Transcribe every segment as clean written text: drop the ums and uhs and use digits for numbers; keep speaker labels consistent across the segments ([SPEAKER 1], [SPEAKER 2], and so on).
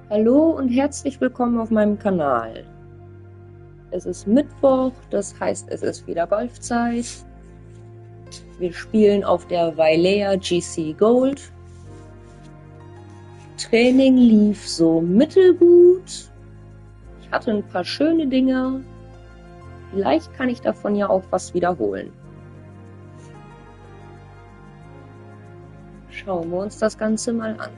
[SPEAKER 1] Hallo und herzlich willkommen auf meinem Kanal. Es ist Mittwoch, das heißt, es ist wieder Golfzeit. Wir spielen auf der Wailea GC Gold. Training lief so mittelgut. Ich hatte ein paar schöne Dinge. Vielleicht kann ich davon ja auch was wiederholen. Schauen wir uns das Ganze mal an.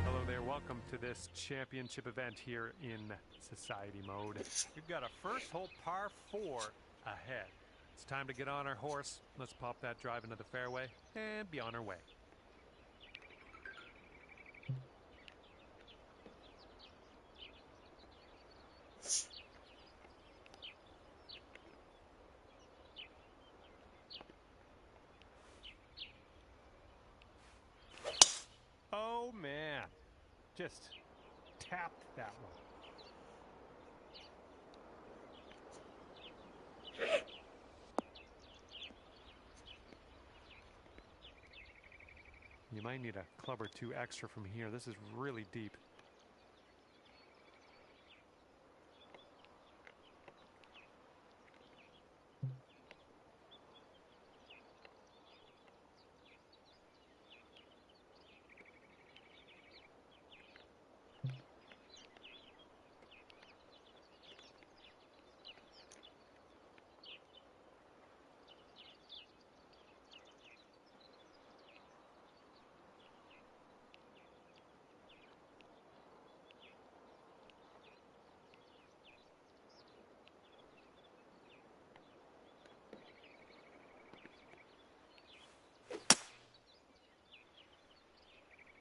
[SPEAKER 2] Hello there, welcome to this championship event here in society mode. We've got a first hole par 4 ahead. It's time to get on our horse. Let's pop that drive into the fairway and be on our way. Oh man, just tapped that one. You might need a club or two extra from here. This is really deep.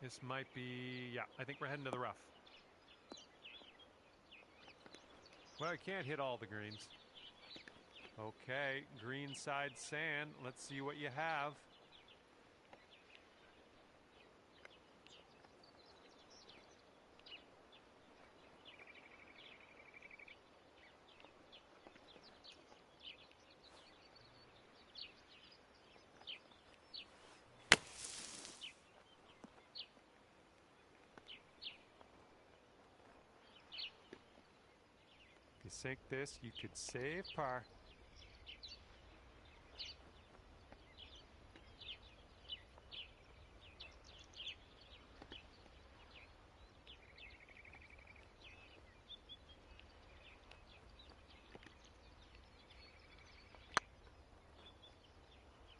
[SPEAKER 2] This might be, yeah, I think we're heading to the rough. Well, I can't hit all the greens. Okay, green side sand. Let's see what you have. If you sink this, you could save par.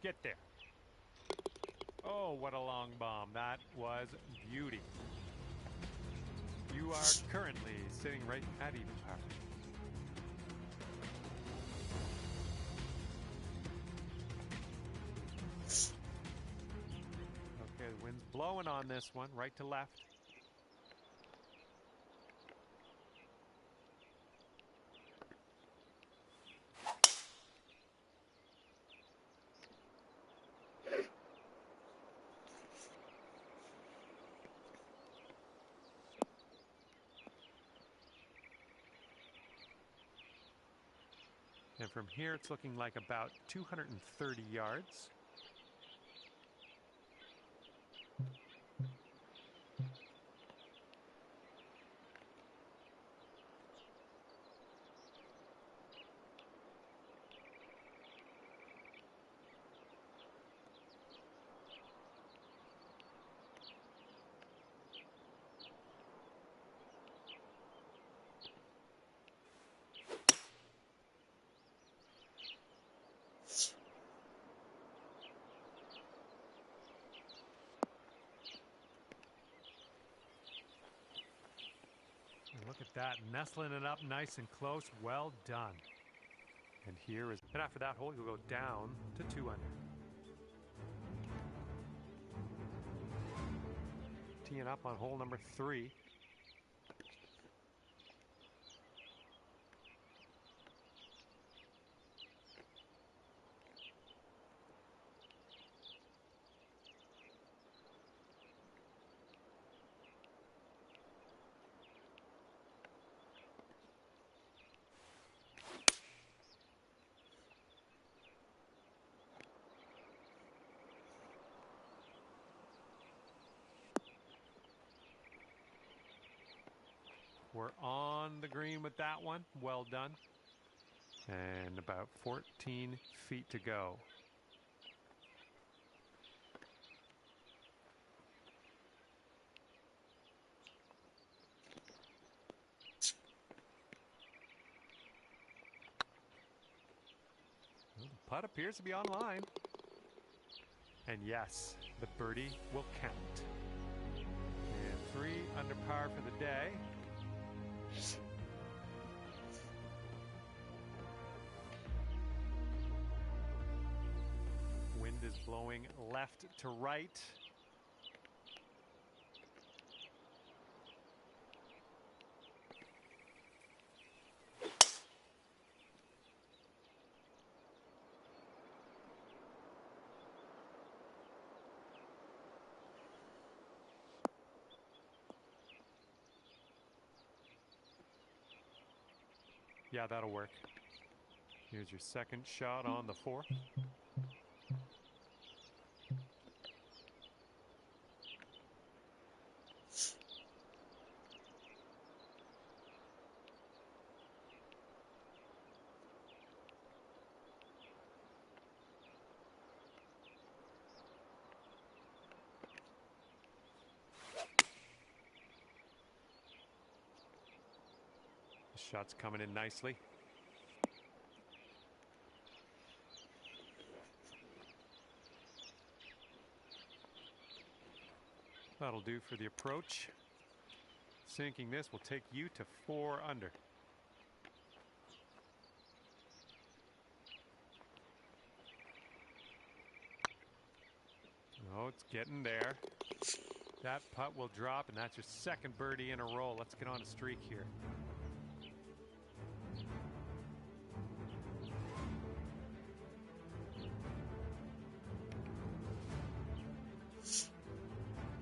[SPEAKER 2] Get there. Oh, what a long bomb. That was beauty. You are currently sitting right at even par. Okay, the wind's blowing on this one, right to left. And from here, it's looking like about 230 yards. And look at that, nestling it up nice and close. Well done. And here is, and after that hole, you'll go down to 2 under. Teeing up on hole number 3. We're on the green with that one. Well done. And about 14 feet to go. Well, the putt appears to be online. And yes, the birdie will count. And 3 under par for the day. Wind is blowing left to right. Yeah, that'll work. Here's your second shot on the 4th. The shot's coming in nicely. That'll do for the approach. Sinking this will take you to 4 under. Oh, it's getting there. That putt will drop, and that's your second birdie in a row. Let's get on a streak here.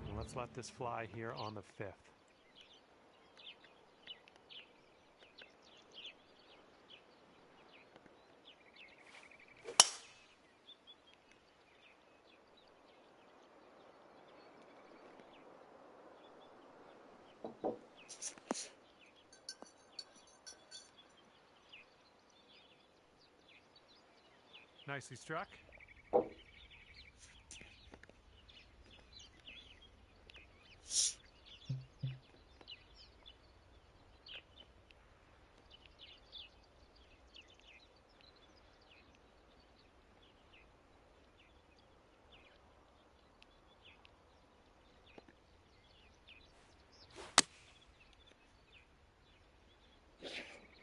[SPEAKER 2] And let's let this fly here on the 5th. Nicely struck.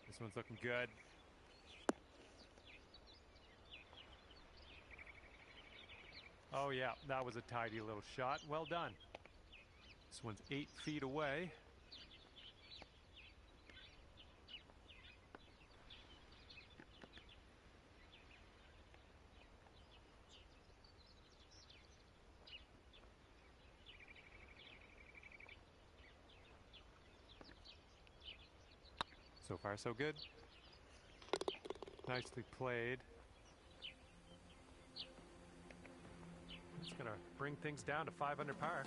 [SPEAKER 2] This one's looking good. Oh yeah, that was a tidy little shot. Well done. This one's 8 feet away. So far, so good. Nicely played. It's going to bring things down to 5 under par.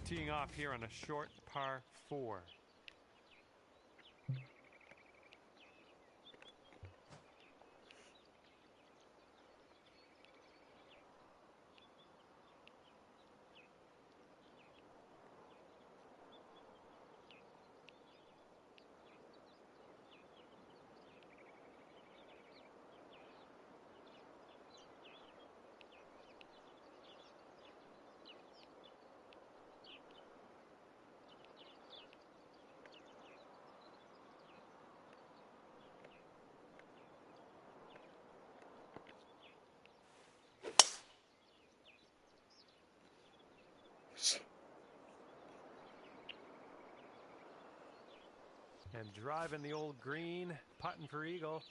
[SPEAKER 2] Teeing off here on a short par 4. And driving the old green, putting for eagle.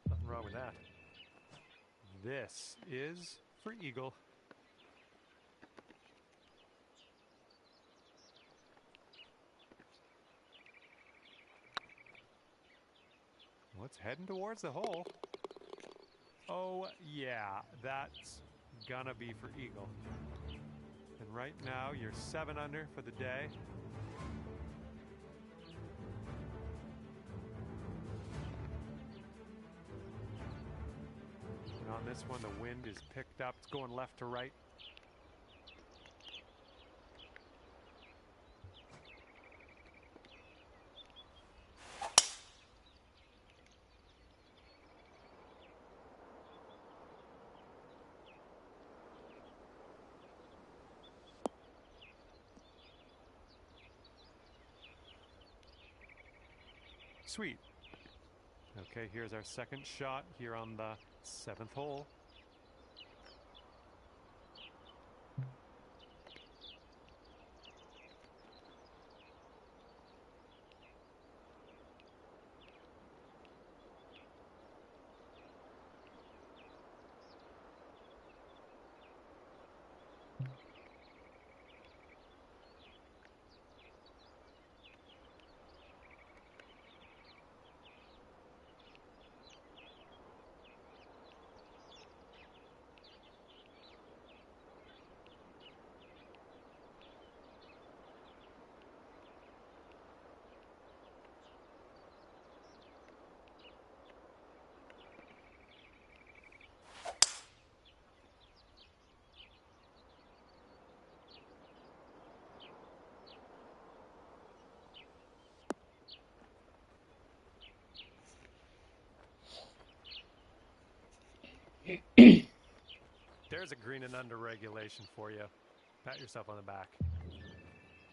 [SPEAKER 2] Nothing wrong with that. This is for eagle. Well, it's heading towards the hole. Oh, yeah, that's gonna be for eagle. And right now, you're 7 under for the day. And on this one, the wind is picked up. It's going left to right. Sweet. Okay, here's our second shot here on the 7th hole. There's a green and under regulation for you. Pat yourself on the back.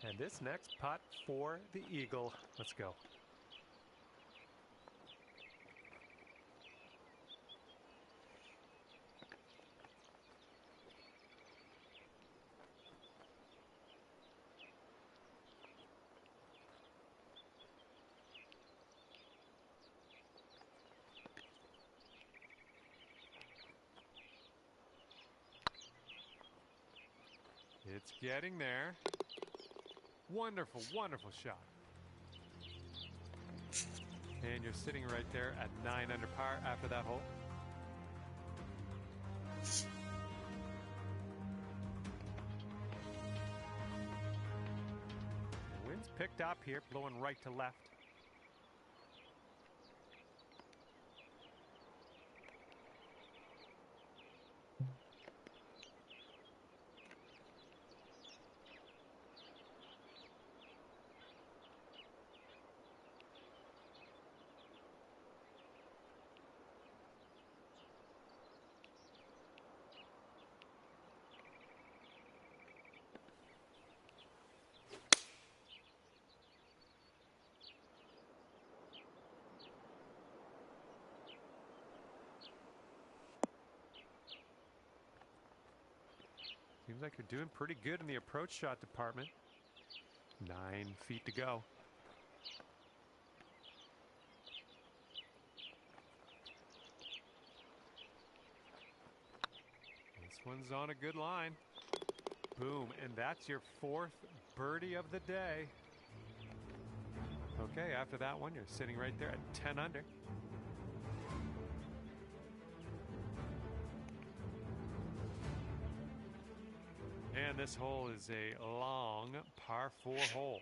[SPEAKER 2] And this next putt for the eagle. Let's go. It's getting there. Wonderful, wonderful shot. And you're sitting right there at 9 under par after that hole. The wind's picked up here, blowing right to left. Seems like you're doing pretty good in the approach shot department. 9 feet to go. This one's on a good line. Boom, and that's your 4th birdie of the day. Okay, after that one, you're sitting right there at 10 under. And this hole is a long par 4 hole.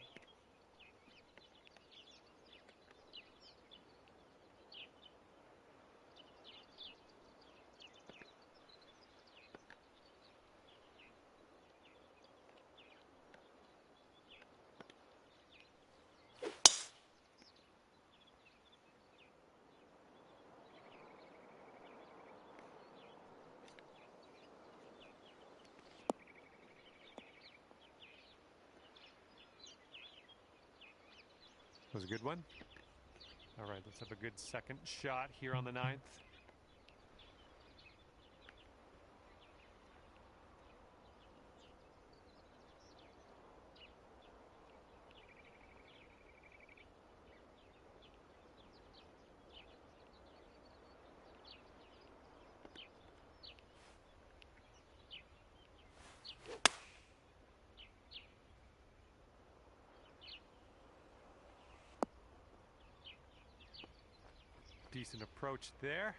[SPEAKER 2] Was a good one. All right, let's have a good second shot here on the 9th. Decent approach there.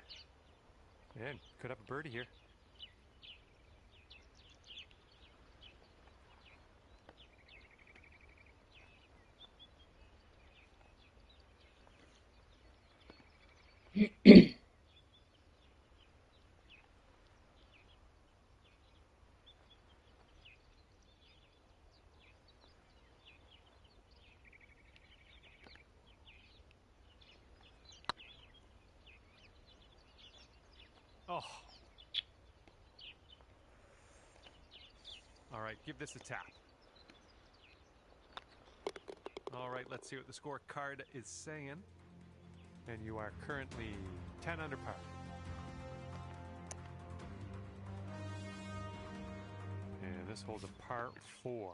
[SPEAKER 2] And could have a birdie here. Oh. All right, give this a tap. All right, let's see what the scorecard is saying. And you are currently 10 under par. And this holds a par 4.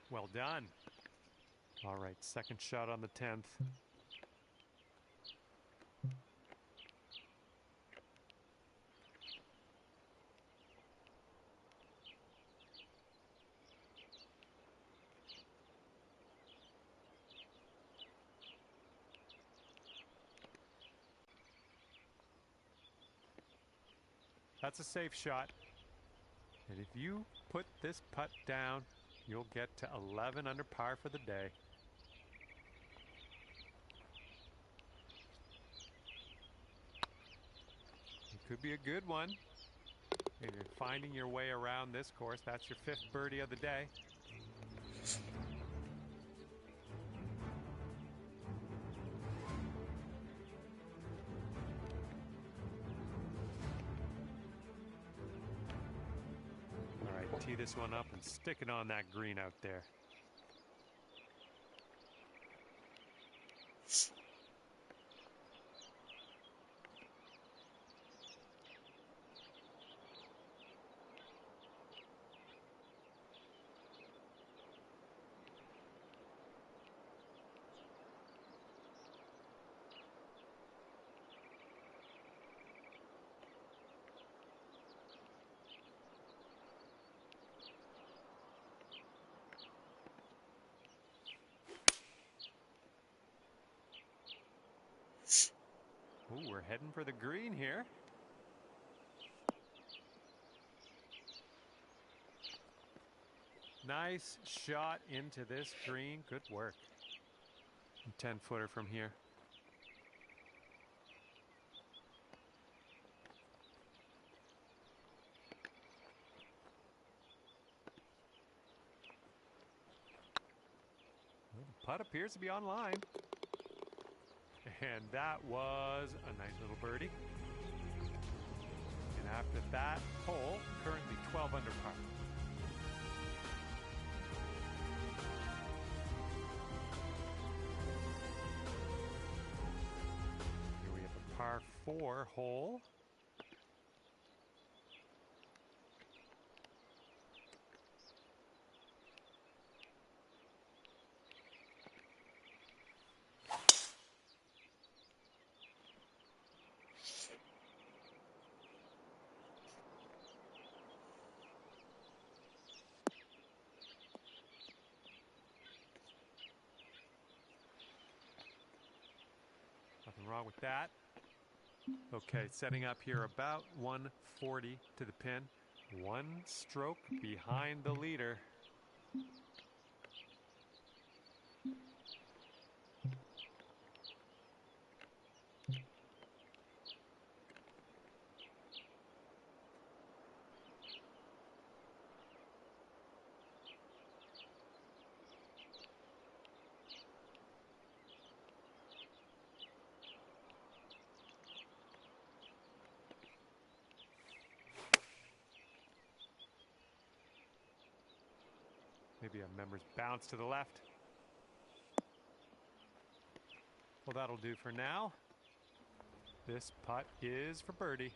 [SPEAKER 2] Well done. All right, second shot on the 10th. That's a safe shot. And if you put this putt down, you'll get to 11 under par for the day. It could be a good one. And you're finding your way around this course. That's your 5th birdie of the day. All right, tee this one up and stick it on that green out there. Ooh, we're heading for the green here. Nice shot into this green. Good work. 10-footer from here. Well, the putt appears to be on line. And that was a nice little birdie. And after that hole, currently 12 under par. Here we have a par 4 hole. Nothing wrong with that. Okay, setting up here about 140 to the pin. 1 stroke behind the leader. Maybe a member's bounce to the left. Well, that'll do for now. This putt is for birdie.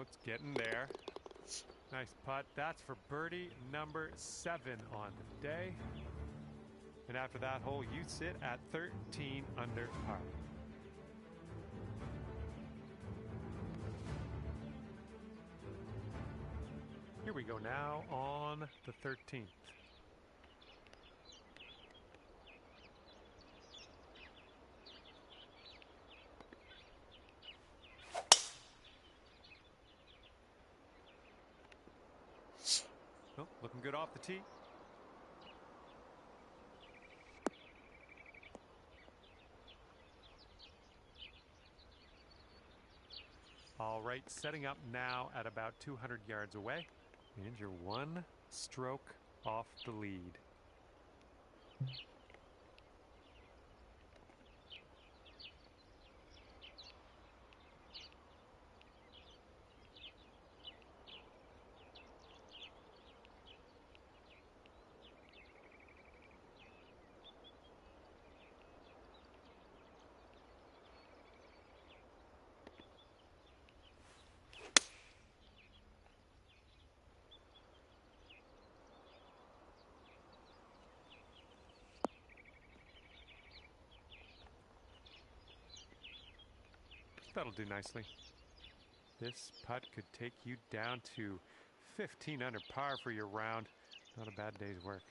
[SPEAKER 2] it's getting there. Nice putt. That's for birdie number 7 on the day. And after that hole, you sit at 13 under par. Here we go now on the 13th. Oh, looking good off the tee. All right, setting up now at about 200 yards away. And you're 1 stroke off the lead. That'll do nicely. This putt could take you down to 15 under par for your round. Not a bad day's work.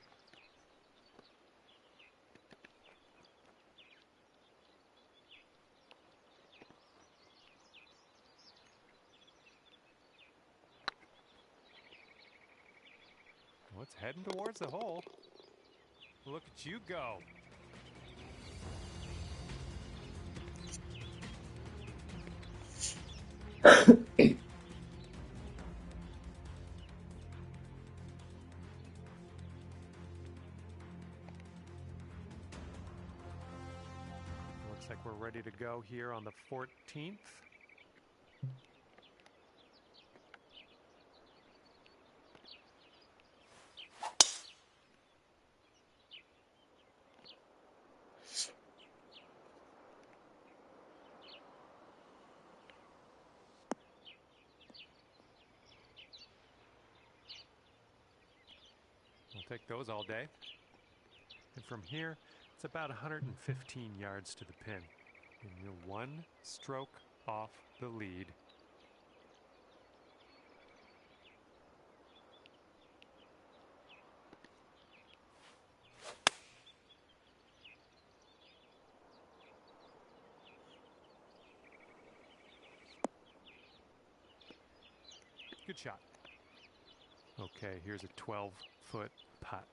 [SPEAKER 2] Well, it's heading towards the hole. Look at you go. Looks like we're ready to go here on the 14th. We'll take those all day. And from here, it's about 115 yards to the pin. And you're 1 stroke off the lead. Good shot. Okay, here's a 12-foot putt.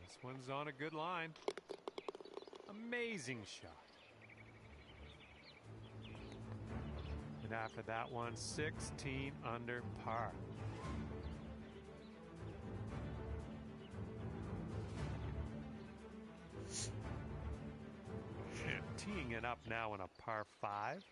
[SPEAKER 2] This one's on a good line. Amazing shot. And after that one, 16 under par. And teeing it up now in a par 5.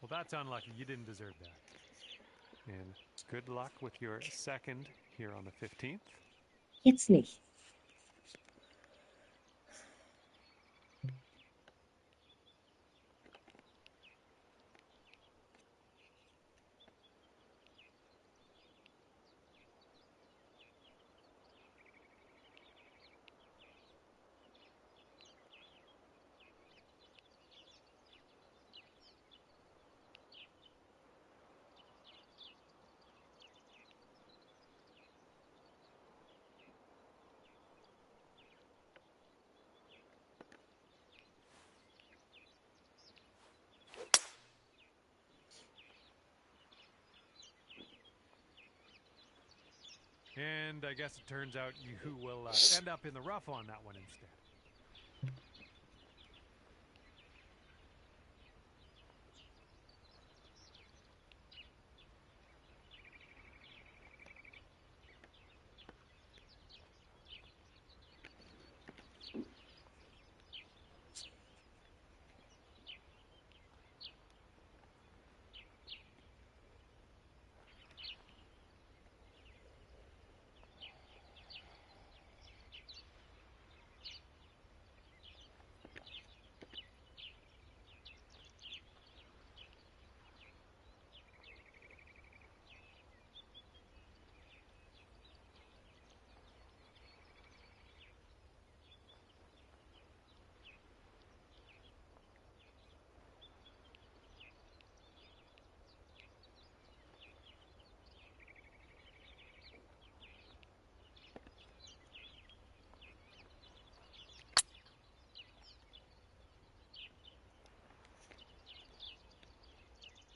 [SPEAKER 2] Well, that's unlucky. You didn't deserve that. And good luck with your second here on the 15th.
[SPEAKER 1] Jetzt nicht.
[SPEAKER 2] And I guess it turns out you will end up in the rough on that one instead.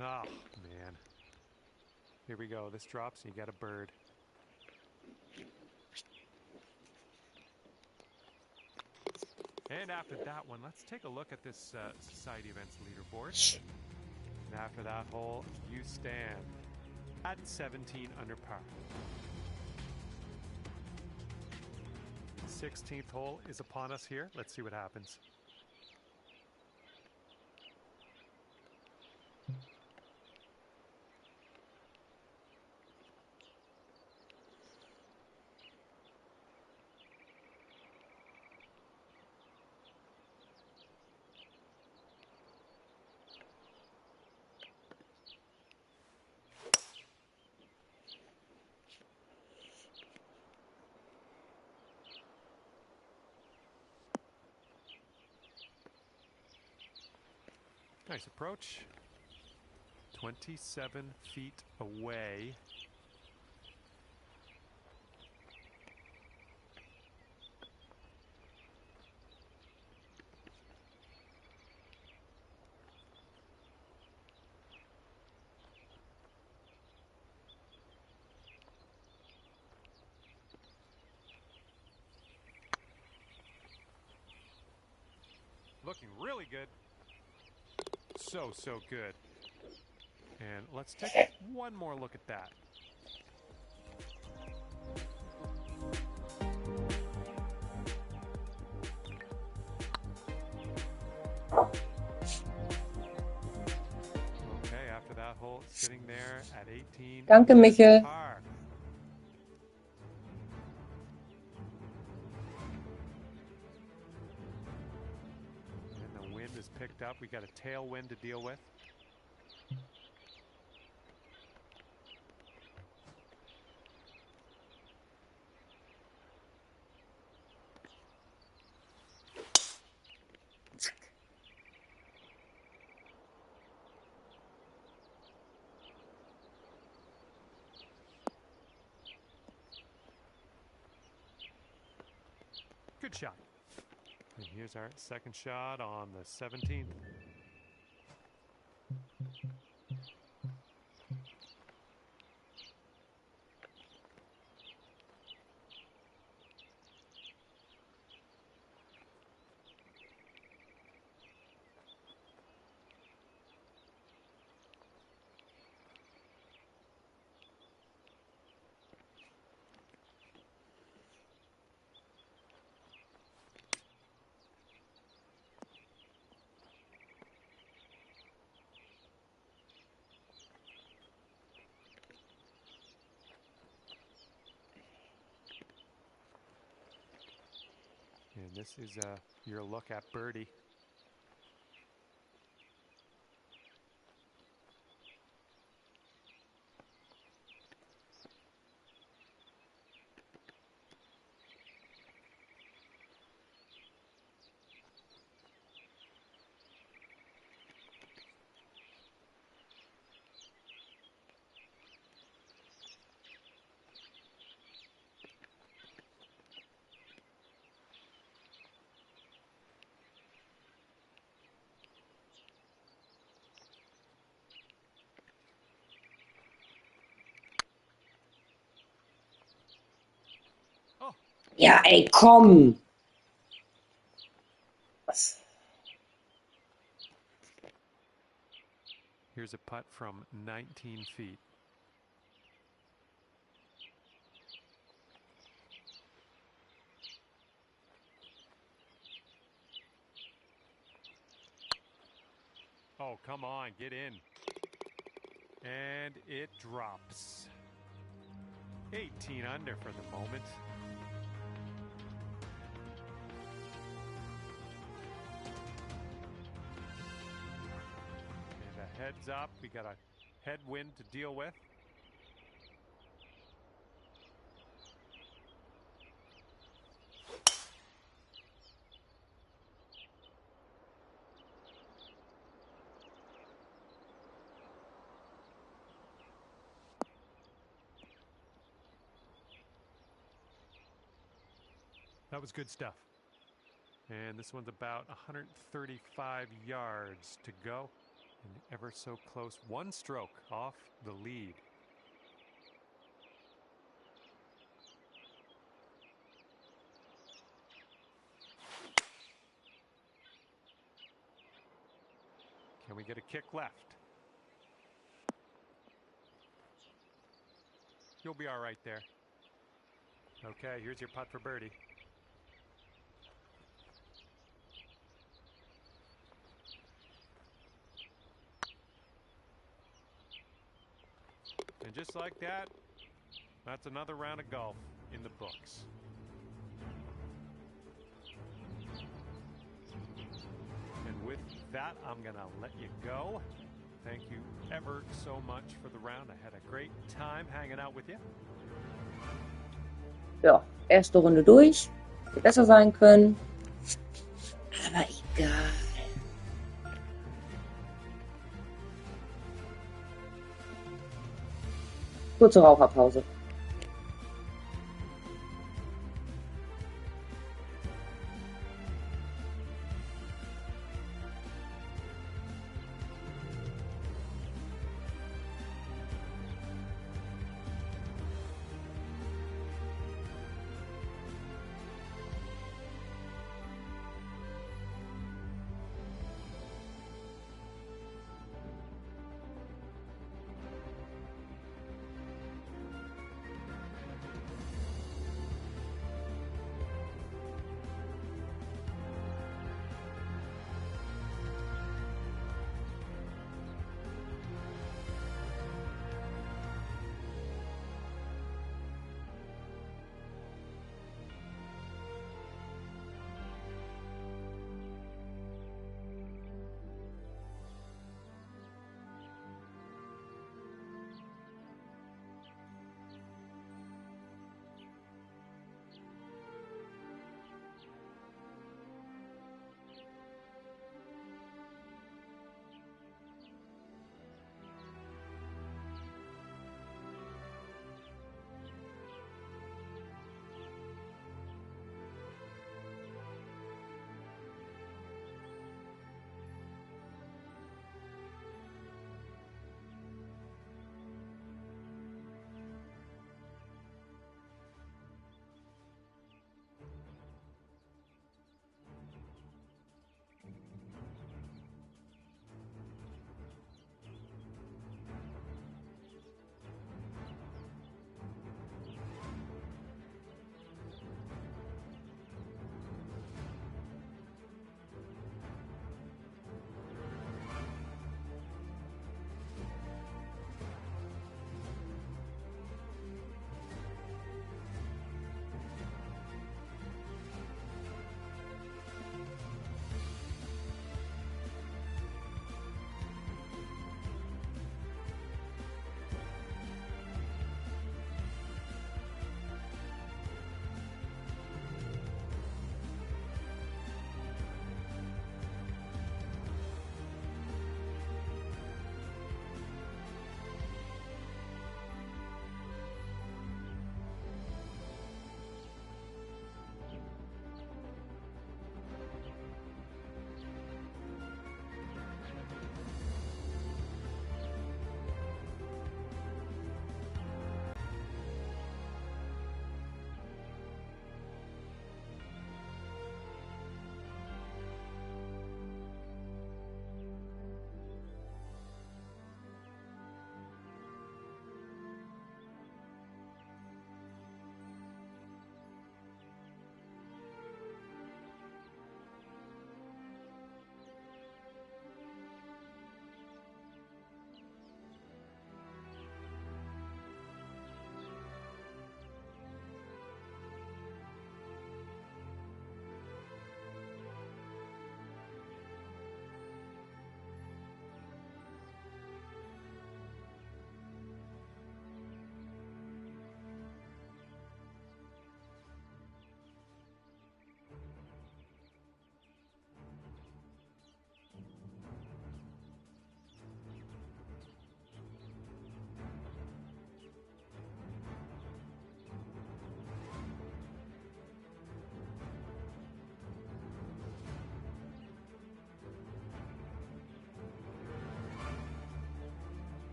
[SPEAKER 2] Oh, man. Here we go. This drops and you got a bird. And after that one, let's take a look at this Society Events leaderboard. And after that hole, you stand at 17 under par. 16th hole is upon us here. Let's see what happens. Nice approach. 27 feet away. Looking really good. So good. And let's take one more look at that. Okay, after that hole, sitting there at 18.
[SPEAKER 1] Danke, Michael.
[SPEAKER 2] Par. And the wind is picked up. We got a tailwind to deal with. Good shot. And here's our second shot on the 17th. And this is your look at birdie.
[SPEAKER 1] Ja, ey, komm! Was?
[SPEAKER 2] Here's a putt from 19 feet. Oh, come on, get in. And it drops. 18 under for the moment. And a heads up, we got a headwind to deal with. That was good stuff. And this one's about 135 yards to go. And ever so close, one stroke off the lead. Can we get a kick left? You'll be all right there. Okay, here's your putt for birdie. And just like that, that's another round of golf in the books. And with that, I'm going to let you go. Thank you ever so much for the round. I had a great time hanging out with you.
[SPEAKER 1] Ja, erste Runde durch. Hätte besser sein können. Aber egal. Kurze Raucherpause.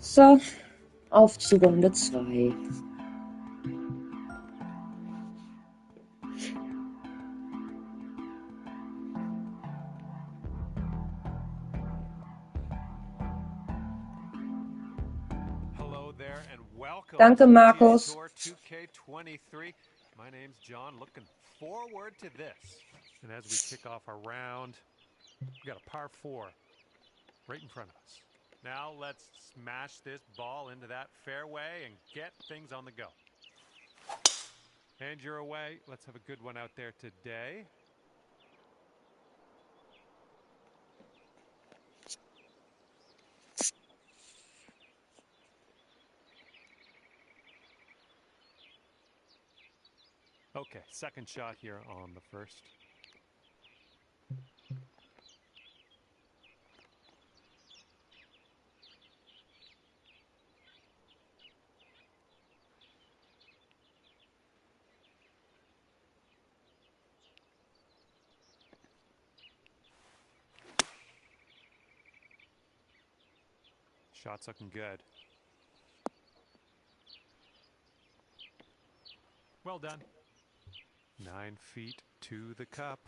[SPEAKER 1] So, auf zu Runde 2.
[SPEAKER 2] Hello there and welcome
[SPEAKER 1] Danke,
[SPEAKER 2] to the PGA
[SPEAKER 1] Markus.
[SPEAKER 2] Tour 2K23. My name's John, looking forward to this. And as we kick off our round, we got a par 4 right in front of us. Now let's smash this ball into that fairway and get things on the go. And you're away. Let's have a good one out there today. Okay, second shot here on the first. Shot's looking good. Well done. 9 feet to the cup.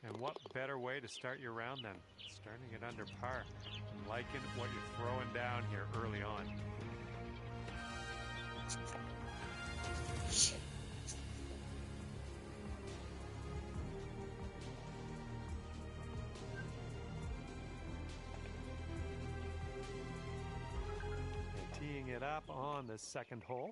[SPEAKER 2] And what better way to start your round than starting it under par? I'm liking what you're throwing down here early on. And teeing it up on the second hole.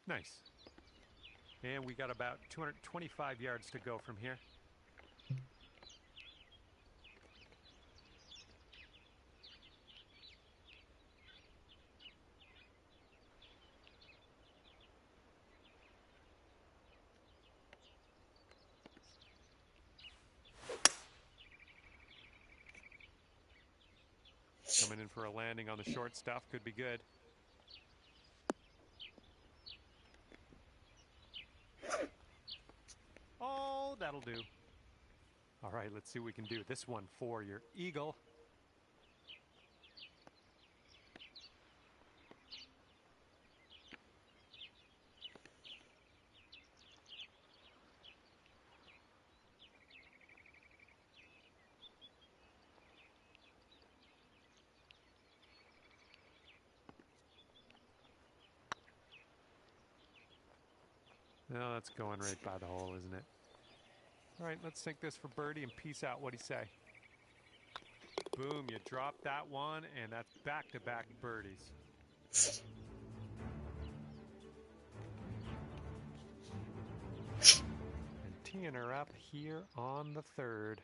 [SPEAKER 2] Nice. And we got about 225 yards to go from here. Coming in for a landing on the short stuff. Could be good. Oh, that'll do. All right, let's see what we can do. This one for your eagle. No, that's going right by the hole, isn't it? All right, let's sink this for birdie and peace out. What'd he say? Boom, you drop that one, and that's back-to-back birdies. And teeing her up here on the third.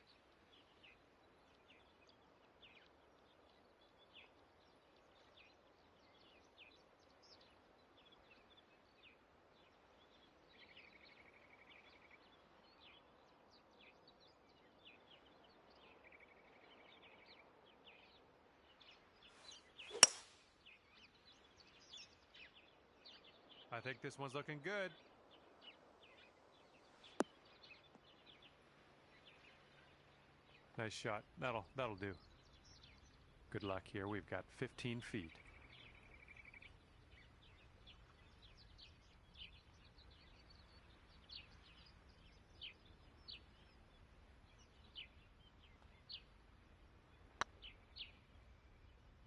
[SPEAKER 2] I think this one's looking good. Nice shot. That'll do. Good luck here. We've got 15 feet.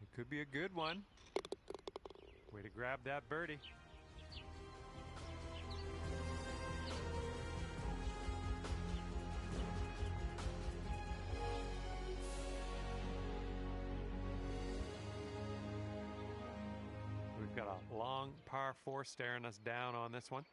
[SPEAKER 2] It could be a good one. Way to grab that birdie. We've got a long par 4 staring us down on this one.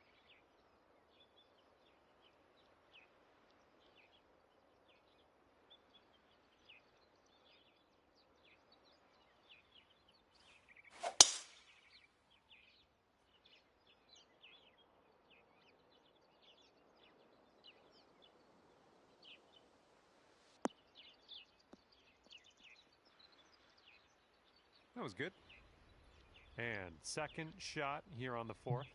[SPEAKER 2] That was good. And second shot here on the fourth.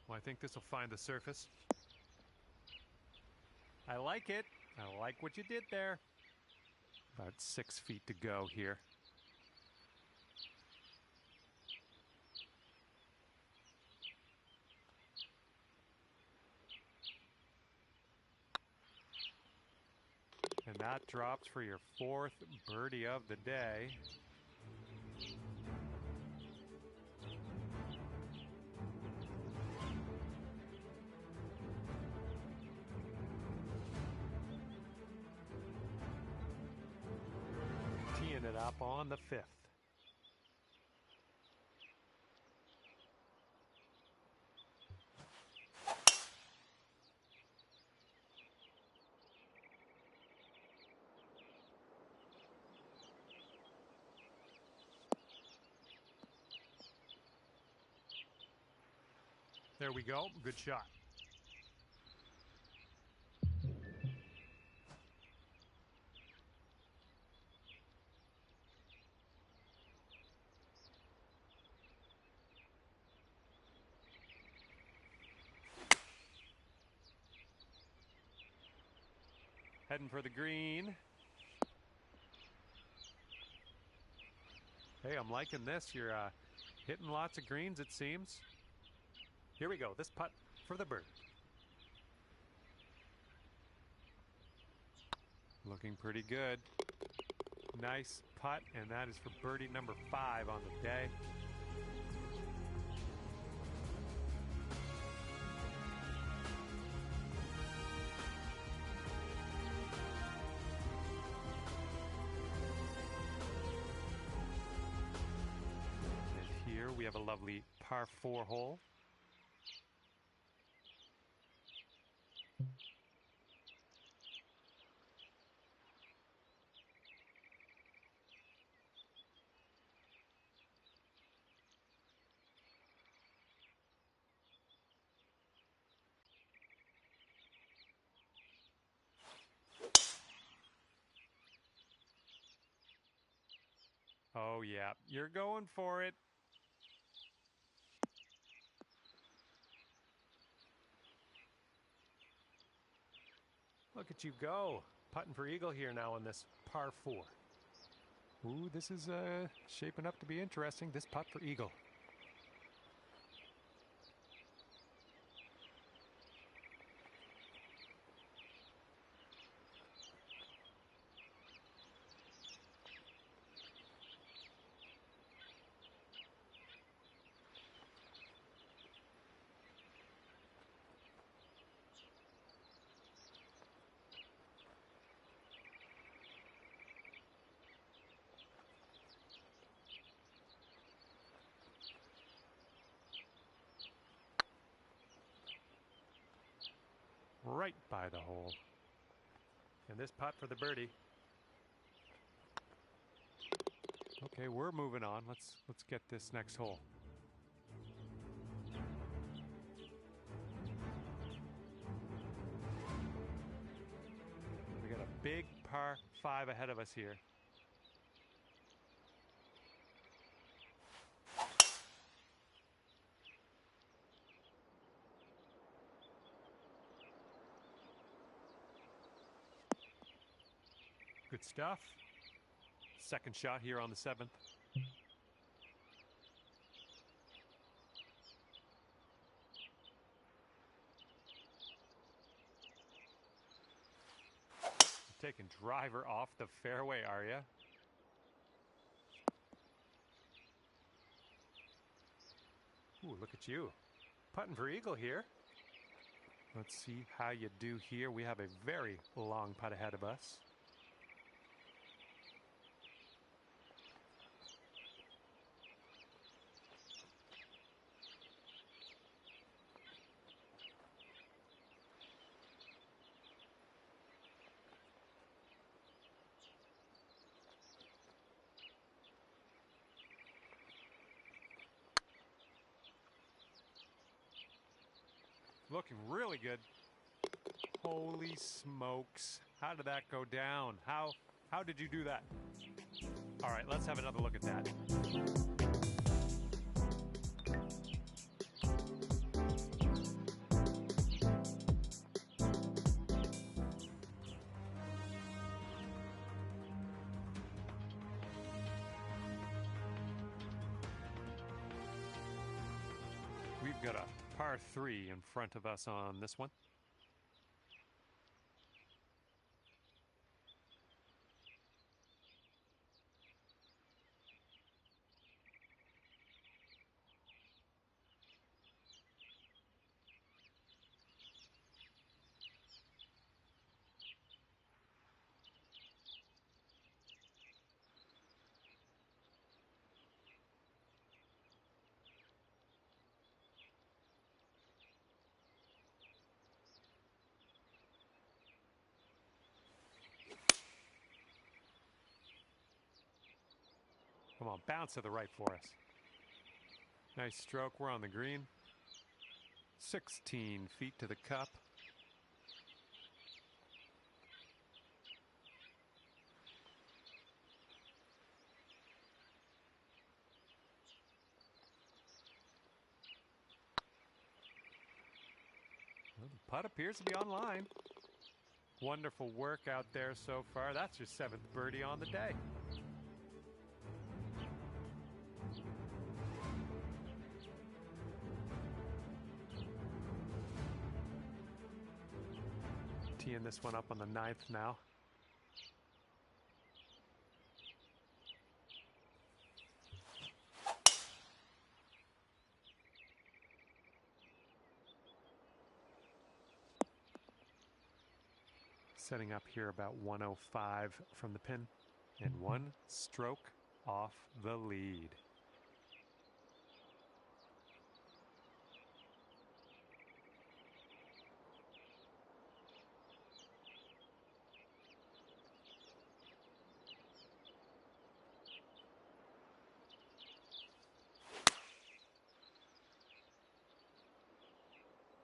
[SPEAKER 2] Well, I think this will find the surface. I like it. I like what you did there. About 6 feet to go here. And that drops for your fourth birdie of the day. Teeing it up on the fifth. There we go. Good shot. Heading for the green. Hey, I'm liking this. You're hitting lots of greens, it seems. Here we go. This putt for the bird. Looking pretty good. Nice putt, and that is for birdie number 5 on the day. And here we have a lovely par 4 hole. Oh, yeah, you're going for it. Look at you go. Putting for eagle here now on this par 4. Ooh, this is shaping up to be interesting. This putt for eagle. Right by the hole. And this putt for the birdie. Okay, we're moving on. Let's get this next hole. We got a big par 5 ahead of us here. Good stuff. Second shot here on the 7th. Taking driver off the fairway, are ya? Ooh, look at you. Putting for eagle here. Let's see how you do here. We have a very long putt ahead of us. looking really good. Holy smokes. How did that go down? How did you do that? All right, let's have another look at that. We've got a par 3 in front of us on this one. Come on, bounce to the right for us. Nice stroke. We're on the green. 16 feet to the cup. Well, the putt appears to be online. Wonderful work out there so far. That's your 7th birdie on the day. Teeing this one up on the 9th now. Setting up here about 105 from the pin and 1 stroke off the lead.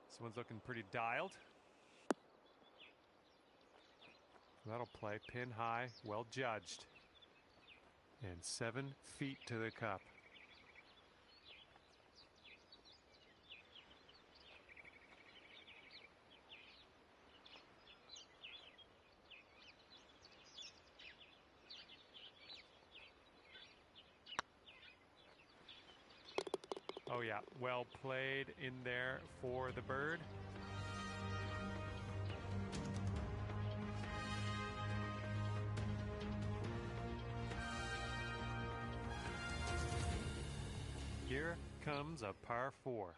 [SPEAKER 2] This one's looking pretty dialed. That'll play pin high, well judged. And 7 feet to the cup. Oh yeah, well played in there for the bird. Here comes a par 4.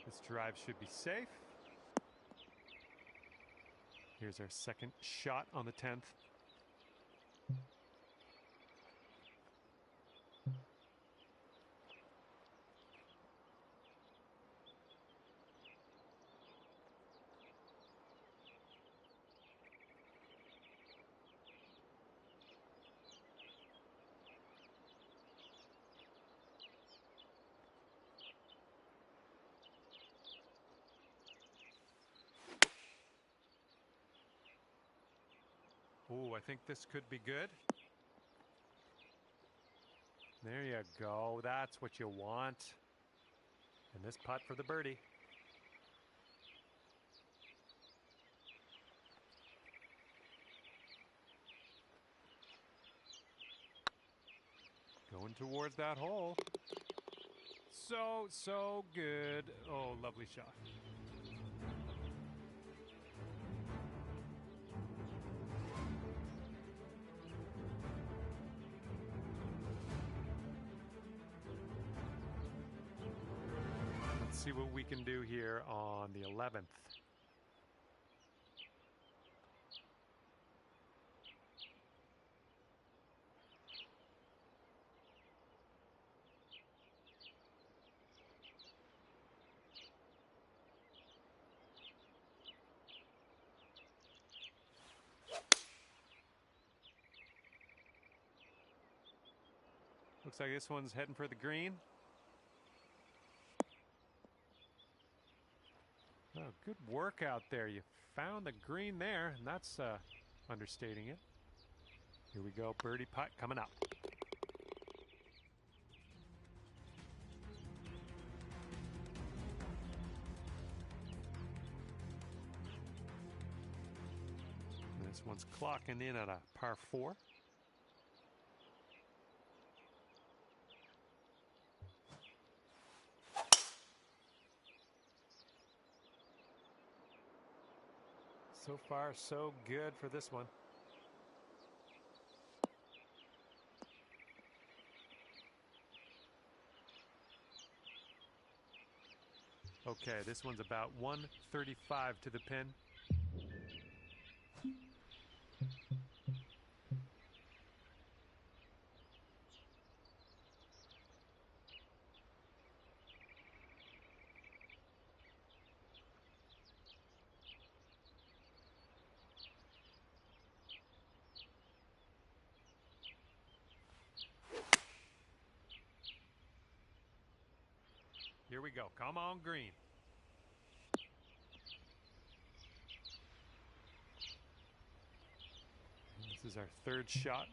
[SPEAKER 2] This drive should be safe. Here's our second shot on the 10th. Oh, I think this could be good. There you go. That's what you want. And this putt for the birdie. Going towards that hole. So good. Oh, lovely shot. Let's see what we can do here on the 11th. Looks like this one's heading for the green. Oh, good work out there. You found the green there, and that's understating it. Here we go, birdie putt coming up. This one's clocking in at a par 4. So far, so good for this one. Okay, this one's about 135 to the pin. Here we go. Come on, green. This is our third shot.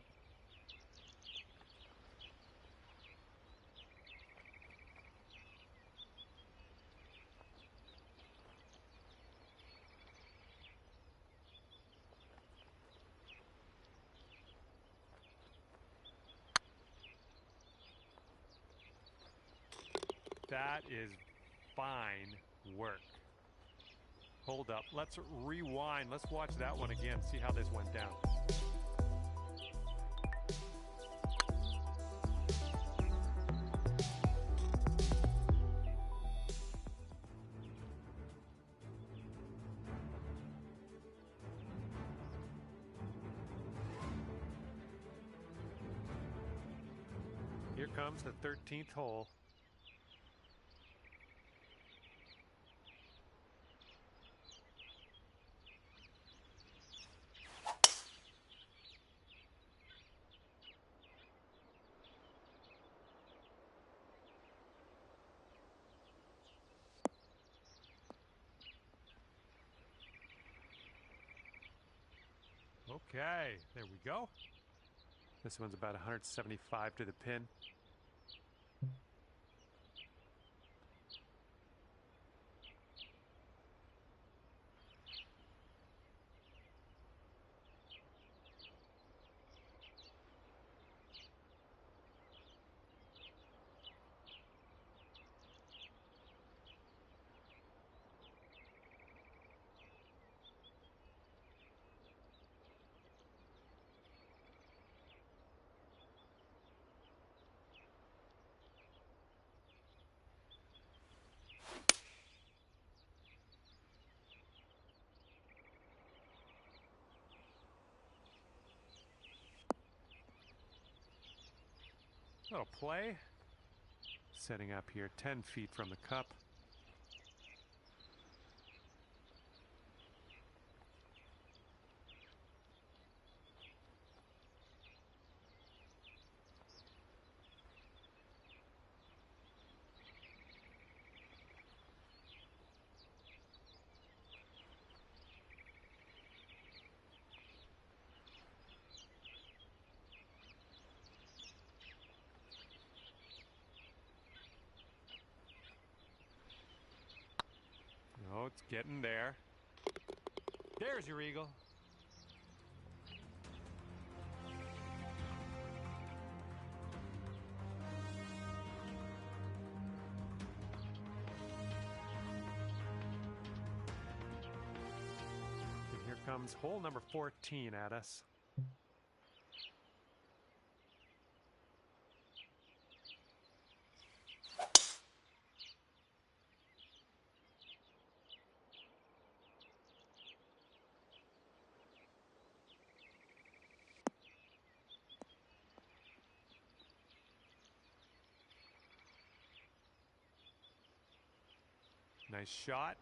[SPEAKER 2] That is fine work. Hold up. Let's rewind. Let's watch that one again. See how this went down. Here comes the 13th hole. Okay, there we go. This one's about 175 to the pin. Little play. Setting up here 10 feet from the cup. Oh, it's getting there. There's your eagle. And here comes hole number 14 at us. Nice shot.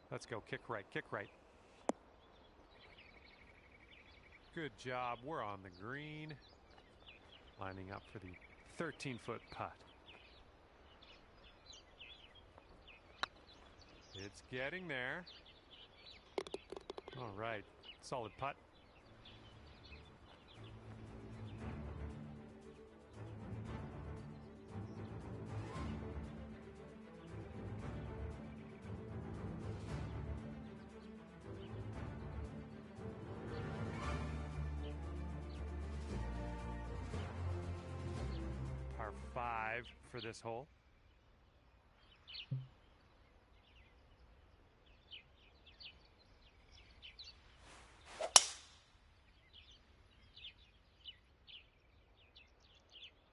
[SPEAKER 2] Let's go. Kick right. Kick right. Good job. We're on the green. Lining up for the 13-foot putt. It's getting there. All right. Solid putt. Par 5 for this hole.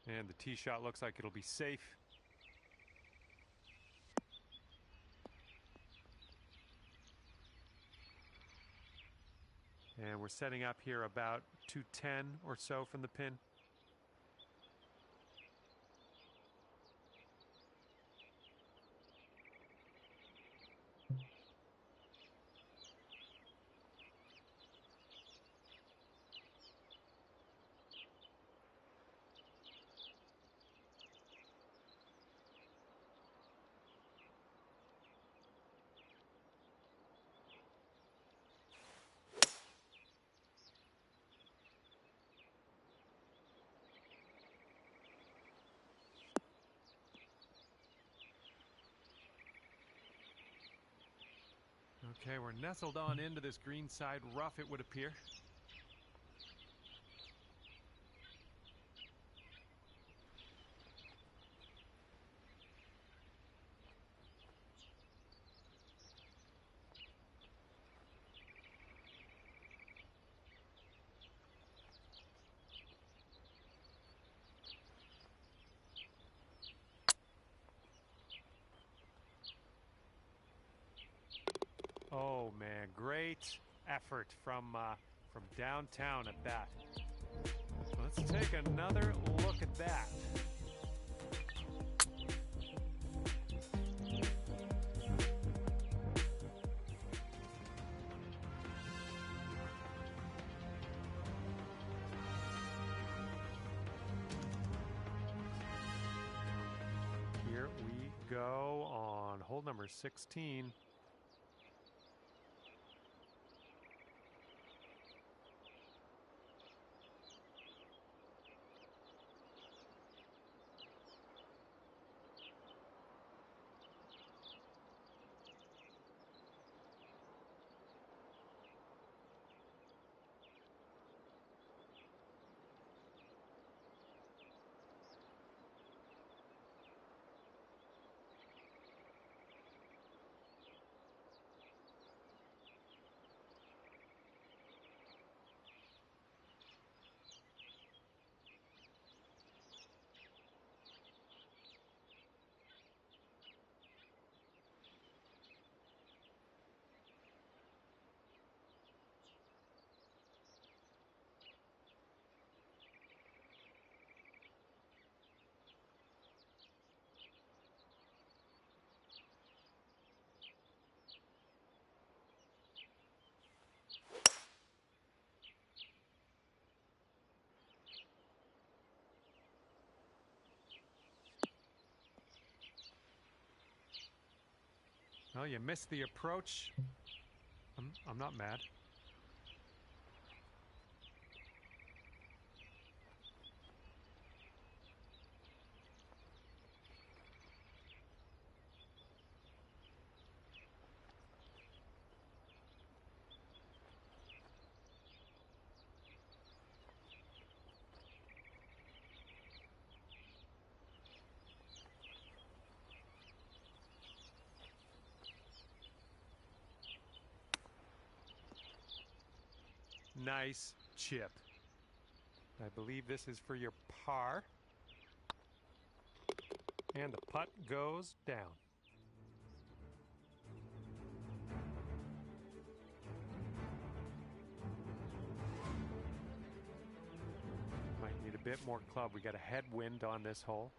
[SPEAKER 2] And the tee shot looks like it'll be safe. And we're setting up here about 210 or so from the pin. Okay, we're nestled on into this green side rough, it would appear. Oh man, great effort from downtown at that. Let's take another look at that. Here we go on hole number 16. Well, you missed the approach. I'm not mad. Nice chip. I believe this is for your par. And the putt goes down. Might need a bit more club. We got a headwind on this hole.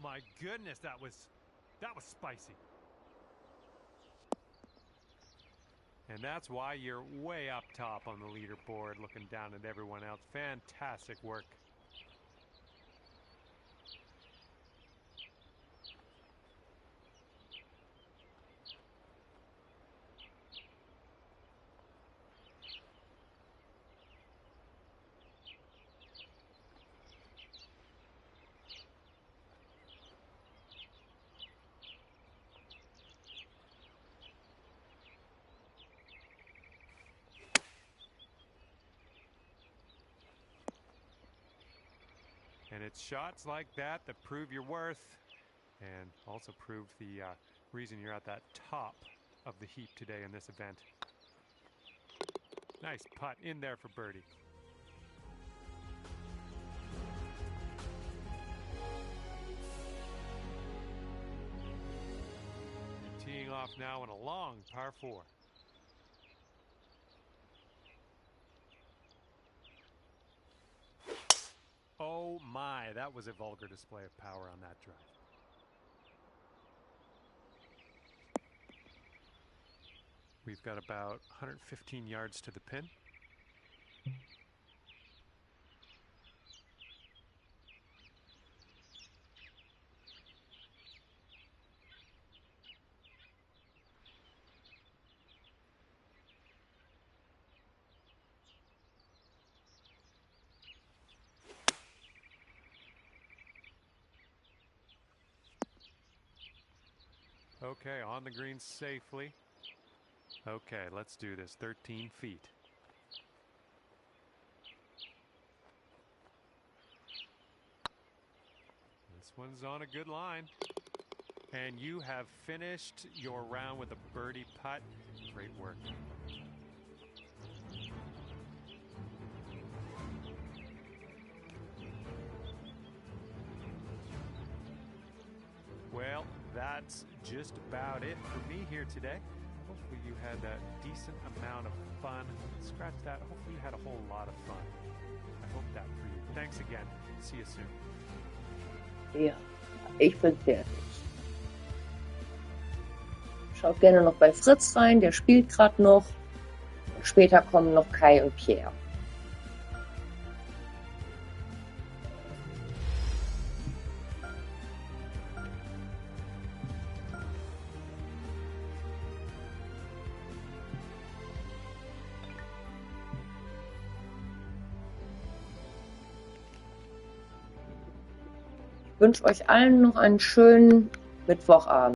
[SPEAKER 2] My goodness, that was spicy. And that's why you're way up top on the leaderboard, looking down at everyone else. Fantastic work. And it's shots like that that prove your worth and also prove the reason you're at that top of the heap today in this event. Nice putt in there for birdie. You're teeing off now in a long par 4. Oh my, that was a vulgar display of power on that drive. We've got about 115 yards to the pin. Okay, on the green safely. Okay, let's do this. 13 feet. This one's on a good line. And you have finished your round with a birdie putt. Great work. Well, that's just about it for me here today. Hopefully you had a decent amount of fun. Scratch that. Hopefully you had a whole lot of fun. I hope that for you. Thanks again. See you soon.
[SPEAKER 1] Ja, ich bin fertig. Schaut gerne noch bei Fritz rein, der spielt gerade noch. Und später kommen noch Kai und Pierre. Ich wünsche euch allen noch einen schönen Mittwochabend.